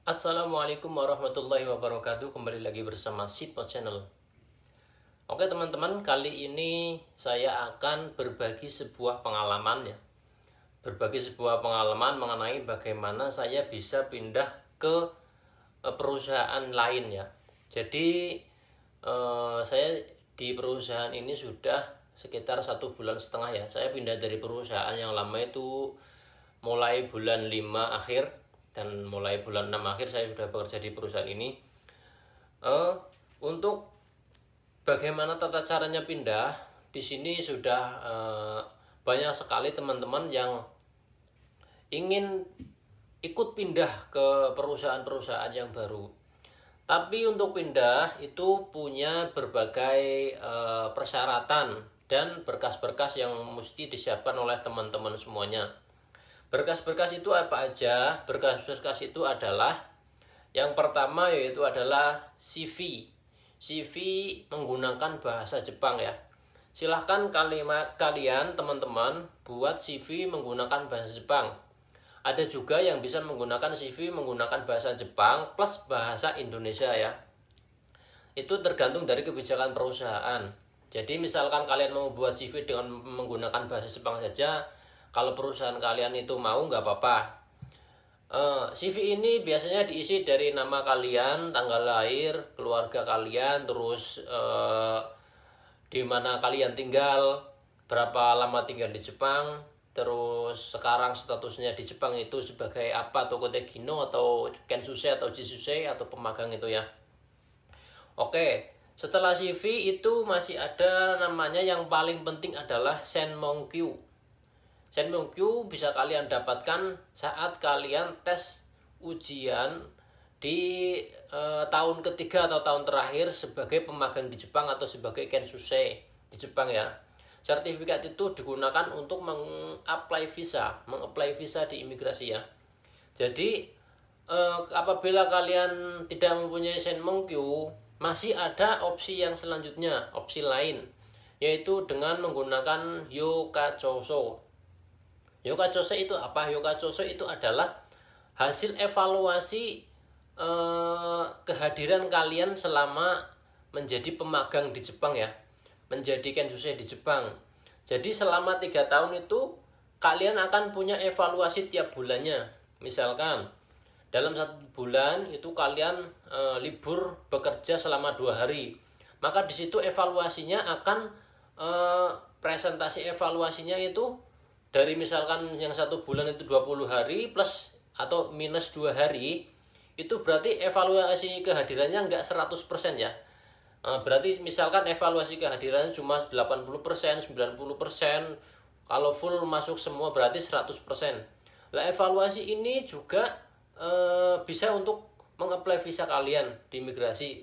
Assalamualaikum warahmatullahi wabarakatuh. Kembali lagi bersama Sitpo Channel. Oke teman-teman, kali ini saya akan berbagi sebuah pengalaman ya. Berbagi sebuah pengalaman mengenai bagaimana saya bisa pindah ke perusahaan lain ya. Jadi saya di perusahaan ini sudah sekitar 1,5 bulan ya. Saya pindah dari perusahaan yang lama itu mulai bulan 5 akhir, dan mulai bulan 6 akhir saya sudah bekerja di perusahaan ini. Untuk bagaimana tata caranya pindah, di sini sudah banyak sekali teman-teman yang ingin ikut pindah ke perusahaan-perusahaan yang baru. Tapi untuk pindah itu punya berbagai persyaratan dan berkas-berkas yang mesti disiapkan oleh teman-teman semuanya. Berkas-berkas itu apa aja? Berkas-berkas itu adalah yang pertama yaitu adalah CV. CV menggunakan bahasa Jepang ya. Silahkan kalian teman-teman buat CV menggunakan bahasa Jepang. Ada juga yang bisa menggunakan CV menggunakan bahasa Jepang plus bahasa Indonesia ya. Itu tergantung dari kebijakan perusahaan. Jadi misalkan kalian mau buat CV dengan menggunakan bahasa Jepang saja, kalau perusahaan kalian itu mau nggak apa-apa. CV ini biasanya diisi dari nama kalian, tanggal lahir, keluarga kalian, terus di mana kalian tinggal, berapa lama tinggal di Jepang, terus sekarang statusnya di Jepang itu sebagai apa, Tokotegino atau Kensusei atau Jisusei atau pemagang itu ya. Oke, setelah CV itu masih ada namanya yang paling penting adalah Senmonkyu. Senmonkyu bisa kalian dapatkan saat kalian tes ujian di tahun ketiga atau tahun terakhir sebagai pemagang di Jepang atau sebagai Kensusei di Jepang ya. Sertifikat itu digunakan untuk mengapply visa di imigrasi ya. Jadi apabila kalian tidak mempunyai Senmonkyu, masih ada opsi yang selanjutnya, opsi lain, yaitu dengan menggunakan Yokachoso. Yokachoso itu apa? Yokachoso itu adalah hasil evaluasi kehadiran kalian selama menjadi pemagang di Jepang ya, menjadi Kensusei di Jepang. Jadi selama 3 tahun itu kalian akan punya evaluasi tiap bulannya. Misalkan dalam 1 bulan itu kalian libur bekerja selama 2 hari, maka di situ evaluasinya akan presentasi evaluasinya itu dari misalkan yang 1 bulan itu 20 hari plus atau minus 2 hari, itu berarti evaluasi kehadirannya nggak 100% ya. Berarti misalkan evaluasi kehadirannya cuma 80%, 90%, kalau full masuk semua berarti 100%. Nah, evaluasi ini juga bisa untuk mengapply visa kalian di imigrasi.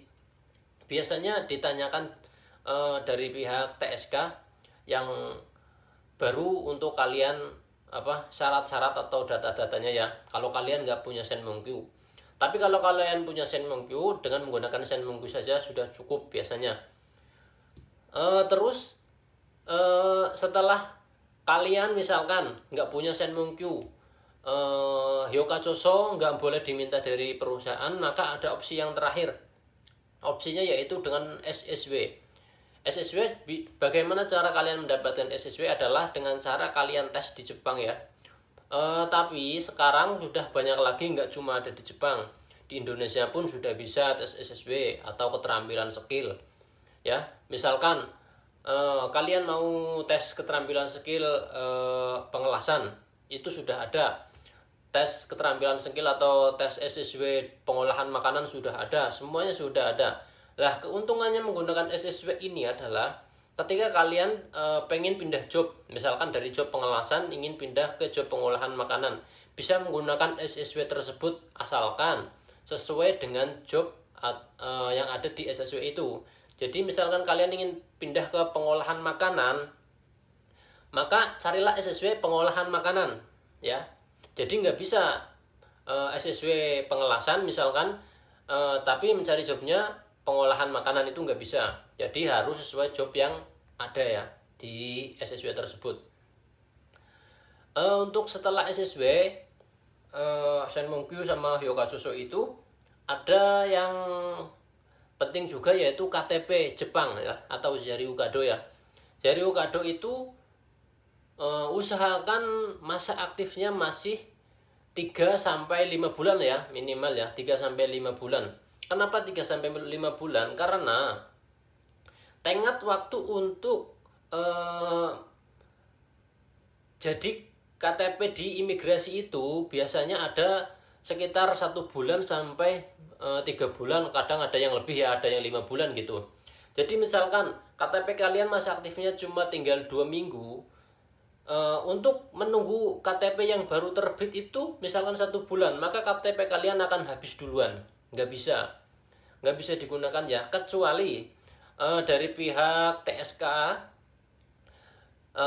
Biasanya ditanyakan dari pihak TSK yang baru untuk kalian syarat-syarat atau data-datanya ya, kalau kalian nggak punya Senmonkyu. Tapi kalau kalian punya Senmonkyu, dengan menggunakan Senmonkyu saja sudah cukup biasanya. Terus setelah kalian misalkan nggak punya Senmonkyu, Yokachoso nggak boleh diminta dari perusahaan, maka ada opsi yang terakhir. Opsinya yaitu dengan SSW. SSW, bagaimana cara kalian mendapatkan SSW adalah dengan cara kalian tes di Jepang ya. Tapi sekarang sudah banyak lagi, nggak cuma ada di Jepang, di Indonesia pun sudah bisa tes SSW atau keterampilan skill ya. Misalkan kalian mau tes keterampilan skill pengelasan, itu sudah ada. Tes keterampilan skill atau tes SSW pengolahan makanan sudah ada, semuanya sudah ada. Nah, keuntungannya menggunakan SSW ini adalah ketika kalian pengen pindah job, misalkan dari job pengelasan ingin pindah ke job pengolahan makanan, bisa menggunakan SSW tersebut asalkan sesuai dengan job yang ada di SSW itu. Jadi misalkan kalian ingin pindah ke pengolahan makanan, maka carilah SSW pengolahan makanan ya. Jadi nggak bisa SSW pengelasan misalkan, tapi mencari jobnya pengolahan makanan itu nggak bisa. Jadi harus sesuai job yang ada ya di SSW tersebut. Untuk setelah SSW Senmongkyu sama Hyokatsuso itu ada yang penting juga, yaitu KTP Jepang ya, atau Zariu Kado ya. Zariu Kado itu usahakan masa aktifnya masih 3 sampai 5 bulan ya, minimal ya, 3 sampai 5 bulan. Kenapa 3 sampai 5 bulan? Karena tenggat waktu untuk jadi KTP di imigrasi itu biasanya ada sekitar 1 bulan sampai 3 bulan, kadang ada yang lebih ya, ada yang 5 bulan gitu. Jadi misalkan KTP kalian masa aktifnya cuma tinggal 2 minggu, untuk menunggu KTP yang baru terbit itu misalkan 1 bulan, maka KTP kalian akan habis duluan, nggak bisa digunakan ya, kecuali dari pihak TSK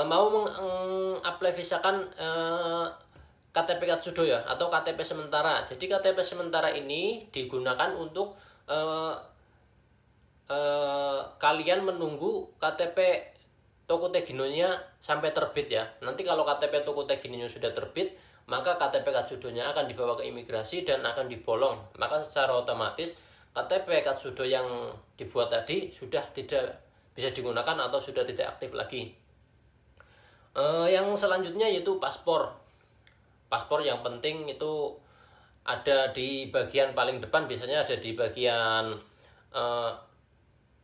mau mengapply visakan KTP Katsudo ya, atau KTP sementara. Jadi KTP sementara ini digunakan untuk kalian menunggu KTP Toko Teginonya sampai terbit ya. Nanti kalau KTP Toko Teginonya sudah terbit, maka KTP Katsudonya akan dibawa ke imigrasi dan akan dibolong. Maka secara otomatis KTP Katsudo yang dibuat tadi sudah tidak bisa digunakan atau sudah tidak aktif lagi. Yang selanjutnya yaitu paspor. Paspor yang penting itu ada di bagian paling depan, biasanya ada di bagian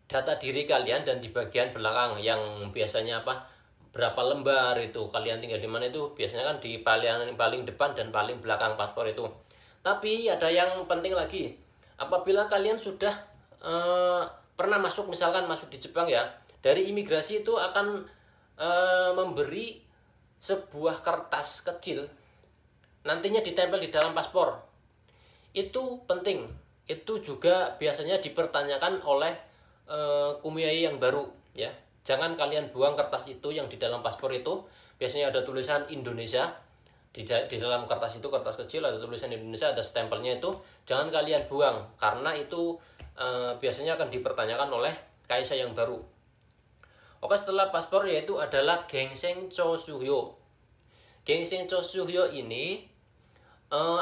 data diri kalian, dan di bagian belakang yang biasanya berapa lembar itu, kalian tinggal di mana, itu biasanya kan di paling depan dan paling belakang paspor itu. Tapi ada yang penting lagi, apabila kalian sudah pernah misalkan masuk di Jepang ya, dari imigrasi itu akan memberi sebuah kertas kecil, nantinya ditempel di dalam paspor. Itu penting, itu juga biasanya dipertanyakan oleh kumiai yang baru ya. Jangan kalian buang kertas itu yang di dalam paspor itu. Biasanya ada tulisan Indonesia di dalam kertas itu, kertas kecil ada tulisan Indonesia, ada stempelnya itu. Jangan kalian buang, karena itu biasanya akan dipertanyakan oleh kaisar yang baru. Oke, setelah paspor yaitu adalah Genseng Chosuhyo. Genseng Chosuhyo ini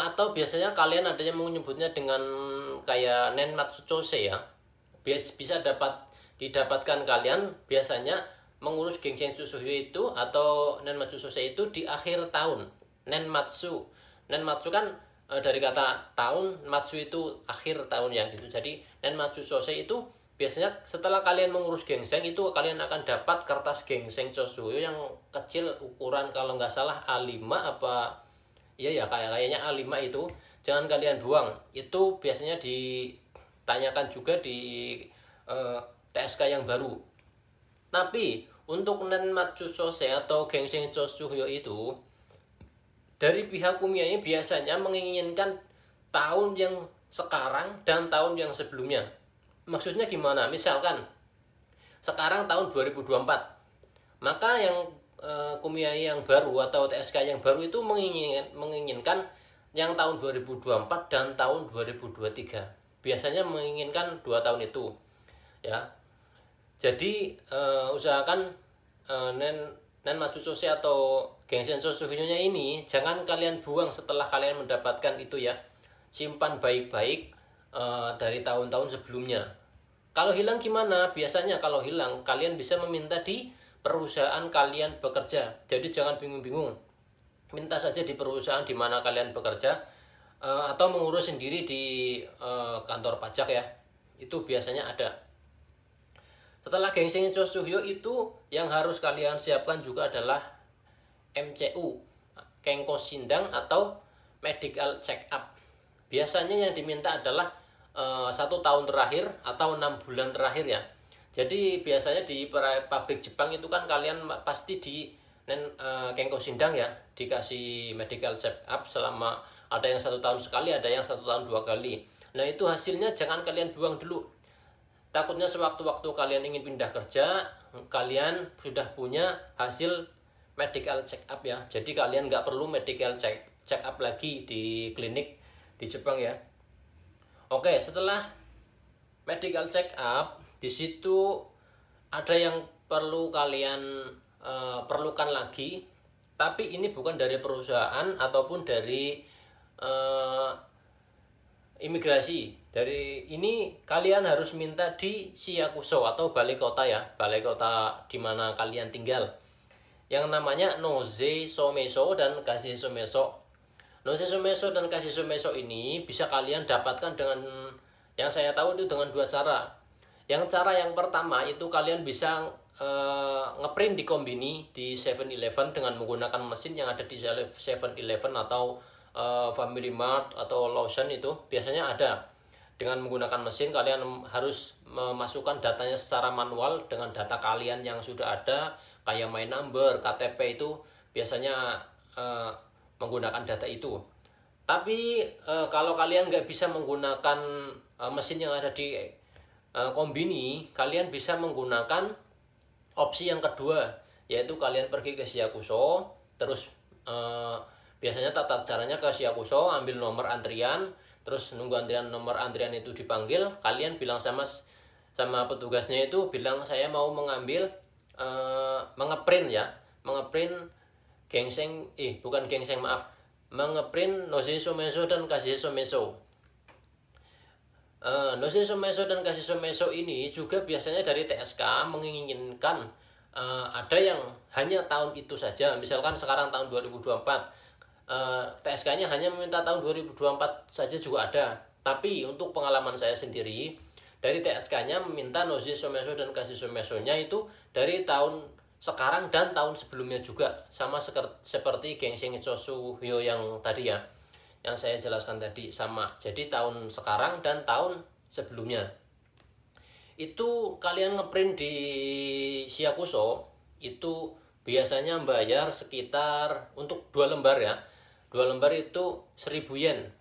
atau biasanya kalian ada yang menyebutnya dengan kayak Nenmatsu Chose ya, bisa didapatkan kalian biasanya mengurus Genseng Chosuhyo itu atau Nenmatsu Chose itu di akhir tahun. Nenmatsu kan dari kata tahun, matsu itu akhir tahun ya gitu. Jadi Nenmatsu Chose itu biasanya setelah kalian mengurus Genseng itu kalian akan dapat kertas Genseng Chosuhyo yang kecil, ukuran kalau nggak salah A5 apa ya kayaknya A5 itu. Jangan kalian buang, itu biasanya ditanyakan juga di TSK yang baru. Tapi untuk Nenmatsu Chose atau Genseng Chosuhyo itu dari pihak kumiai biasanya menginginkan tahun yang sekarang dan tahun yang sebelumnya. Maksudnya gimana? Misalkan sekarang tahun 2024, maka yang kumiai yang baru atau TSK yang baru itu menginginkan yang tahun 2024 dan tahun 2023. Biasanya menginginkan 2 tahun itu ya. Jadi usahakan Nenmatsu Chose atau Genseng Chosuhyo-nya ini jangan kalian buang setelah kalian mendapatkan itu ya. Simpan baik-baik dari tahun-tahun sebelumnya. Kalau hilang gimana? Biasanya kalau hilang kalian bisa meminta di perusahaan kalian bekerja. Jadi jangan bingung-bingung. Minta saja di perusahaan di mana kalian bekerja, atau mengurus sendiri di kantor pajak ya. Itu biasanya ada. Setelah Genseng Chosuhyo itu yang harus kalian siapkan juga adalah MCU, Kenko Shindang atau Medical Check Up. Biasanya yang diminta adalah 1 tahun terakhir atau 6 bulan terakhir ya. Jadi biasanya di pabrik Jepang itu kan kalian pasti di Kenko Shindang ya, dikasih Medical Check Up selama, ada yang 1 tahun sekali, ada yang 1 tahun 2 kali. Nah itu hasilnya jangan kalian buang dulu. Takutnya sewaktu-waktu kalian ingin pindah kerja, kalian sudah punya hasil medical check up ya. Jadi kalian nggak perlu medical check up lagi di klinik di Jepang ya. Oke, setelah medical check up, di situ ada yang perlu kalian perlukan lagi. Tapi ini bukan dari perusahaan ataupun dari eh, imigrasi. Dari ini kalian harus minta di Siakuso atau balai kota ya, balai kota di mana kalian tinggal. Yang namanya Noze Someso dan Kasih Someso. Noze Someso dan Kasih Someso ini bisa kalian dapatkan dengan, yang saya tahu itu dengan dua cara. Yang cara yang pertama itu kalian bisa ngeprint di kombini di 7-Eleven dengan menggunakan mesin yang ada di 7-Eleven atau Family Mart atau Lawson, itu biasanya ada. Dengan menggunakan mesin kalian harus memasukkan datanya secara manual dengan data kalian yang sudah ada, kayak my number, KTP, itu biasanya menggunakan data itu. Tapi kalau kalian nggak bisa menggunakan mesin yang ada di kombini, kalian bisa menggunakan opsi yang kedua, yaitu kalian pergi ke Siakuso, terus biasanya tata caranya ke Siakuso, ambil nomor antrian, terus nunggu nomor antrian itu dipanggil, kalian bilang sama petugasnya itu, bilang saya mau mengambil mengeprint ya, mengeprint gingseng, bukan gingseng, maaf, mengeprint Noze Someso dan Kasih Someso. Noze Someso dan Kasih Someso ini juga biasanya dari TSK menginginkan ada yang hanya tahun itu saja. Misalkan sekarang tahun 2024, TSK-nya hanya meminta tahun 2024 saja juga ada. Tapi untuk pengalaman saya sendiri, dari TSK-nya meminta Noze Someso dan Kasih Someso-nya itu dari tahun sekarang dan tahun sebelumnya juga, sama seperti Gingseng Chosuhyo yang tadi ya, yang saya jelaskan tadi, sama. Jadi tahun sekarang dan tahun sebelumnya. Itu kalian ngeprint di Siakuso itu biasanya bayar sekitar, untuk 2 lembar ya, 2 lembar itu 1000 yen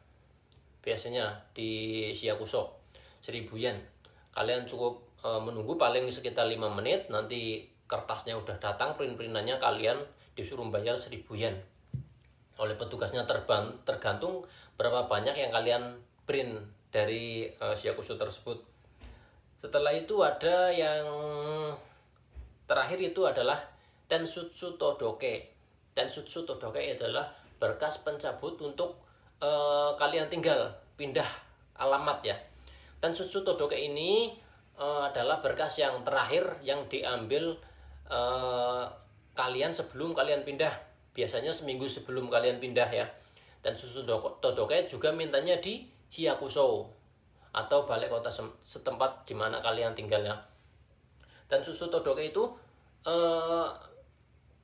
biasanya di Siakuso, 1000 yen. Kalian cukup menunggu paling sekitar 5 menit, nanti kertasnya udah datang, print-printannya, kalian disuruh bayar 1000 yen oleh petugasnya, tergantung berapa banyak yang kalian print dari Siakuso tersebut. Setelah itu ada yang terakhir, itu adalah Tensutsu Todoke. Tensutsu Todoke adalah berkas pencabut untuk kalian tinggal pindah alamat ya. Tensutsu Todoke ini adalah berkas yang terakhir yang diambil kalian sebelum kalian pindah. Biasanya seminggu sebelum kalian pindah ya. Tensutsu Todoke juga mintanya di Siakuso atau balai kota setempat di mana kalian tinggal ya. Tensutsu Todoke itu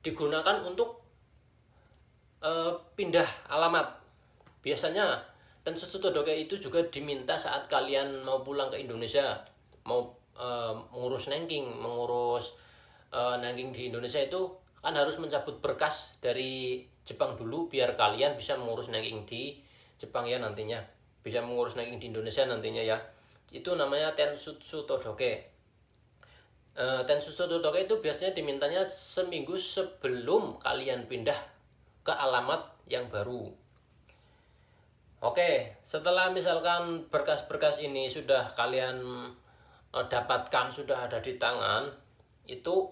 digunakan untuk pindah alamat. Biasanya Tensutsu Todoke itu juga diminta saat kalian mau pulang ke Indonesia, mau mengurus nangking di Indonesia, itu kan harus mencabut berkas dari Jepang dulu biar kalian bisa mengurus nangking di Jepang ya nantinya, bisa mengurus nangking di Indonesia nantinya ya. Itu namanya Tensutsu Todoke. Tensutsu Todoke itu biasanya dimintanya seminggu sebelum kalian pindah ke alamat yang baru. Oke, setelah misalkan berkas-berkas ini sudah kalian dapatkan, sudah ada di tangan, itu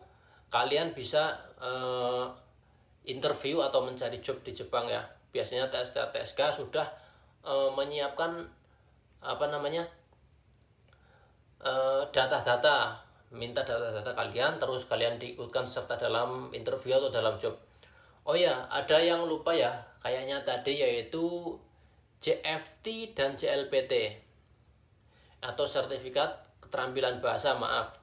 kalian bisa interview atau mencari job di Jepang ya. Biasanya TSK sudah menyiapkan data-data, minta data-data kalian, terus kalian diikutkan serta dalam interview atau dalam job. Oh ya, ada yang lupa ya, kayaknya tadi, yaitu JFT dan JLPT atau sertifikat keterampilan bahasa, maaf.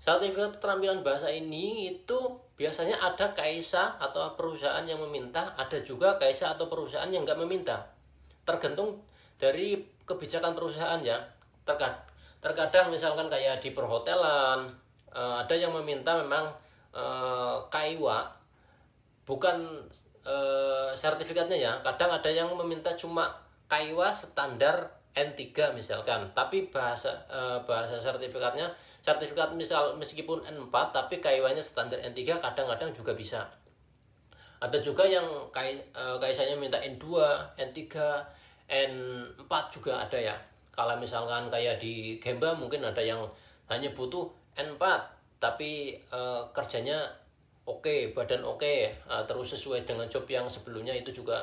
Sertifikat keterampilan bahasa ini itu biasanya ada KAISA atau perusahaan yang meminta, ada juga KAISA atau perusahaan yang nggak meminta. Tergantung dari kebijakan perusahaan ya. Terkadang misalkan kayak di perhotelan, ada yang meminta memang KAIWA, bukan sertifikatnya ya. Kadang ada yang meminta cuma KAIWA standar N3 misalkan, tapi bahasa sertifikat meskipun N4 tapi KAIWA-nya standar N3, kadang-kadang juga bisa. Ada juga yang KAISA-nya minta N2, N3, N4 juga ada ya. Kalau misalkan kayak di Gemba mungkin ada yang hanya butuh N4 tapi kerjanya oke, badan oke, terus sesuai dengan job yang sebelumnya, itu juga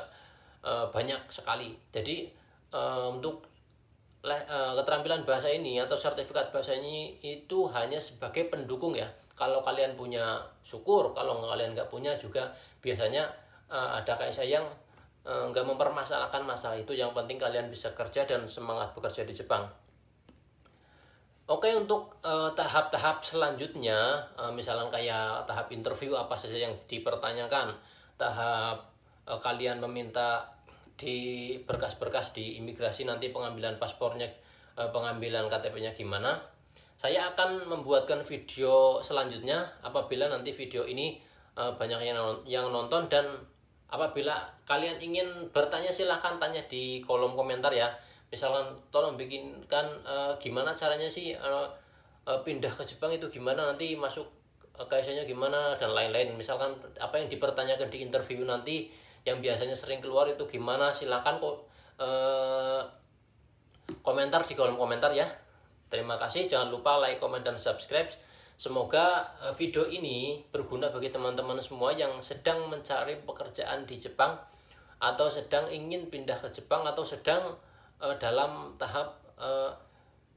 banyak sekali. Jadi untuk keterampilan bahasa ini atau sertifikat bahasa ini itu hanya sebagai pendukung ya. Kalau kalian punya syukur, kalau kalian nggak punya juga biasanya ada kayak saya yang nggak mempermasalahkan masalah itu. Yang penting kalian bisa kerja dan semangat bekerja di Jepang. Oke, untuk tahap-tahap selanjutnya, misalnya kayak tahap interview apa saja yang dipertanyakan, tahap kalian meminta di berkas-berkas di imigrasi nanti pengambilan paspornya, pengambilan KTP-nya gimana. Saya akan membuatkan video selanjutnya apabila nanti video ini banyak yang nonton, dan apabila kalian ingin bertanya silahkan tanya di kolom komentar ya. Misalkan tolong bikinkan gimana caranya sih pindah ke Jepang itu gimana, nanti masuk KSnya gimana dan lain-lain. Misalkan apa yang dipertanyakan di interview nanti yang biasanya sering keluar itu gimana, silakan kok komentar di kolom komentar ya. Terima kasih, jangan lupa like, comment, dan subscribe. Semoga video ini berguna bagi teman-teman semua yang sedang mencari pekerjaan di Jepang, atau sedang ingin pindah ke Jepang, atau sedang dalam tahap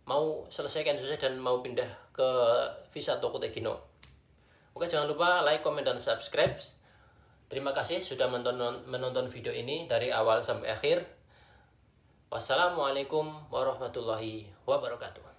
mau selesaikan susah dan mau pindah ke visa Tokuto Gino. Oke, jangan lupa like, comment, dan subscribe. Terima kasih sudah menonton video ini dari awal sampai akhir. Wassalamualaikum warahmatullahi wabarakatuh.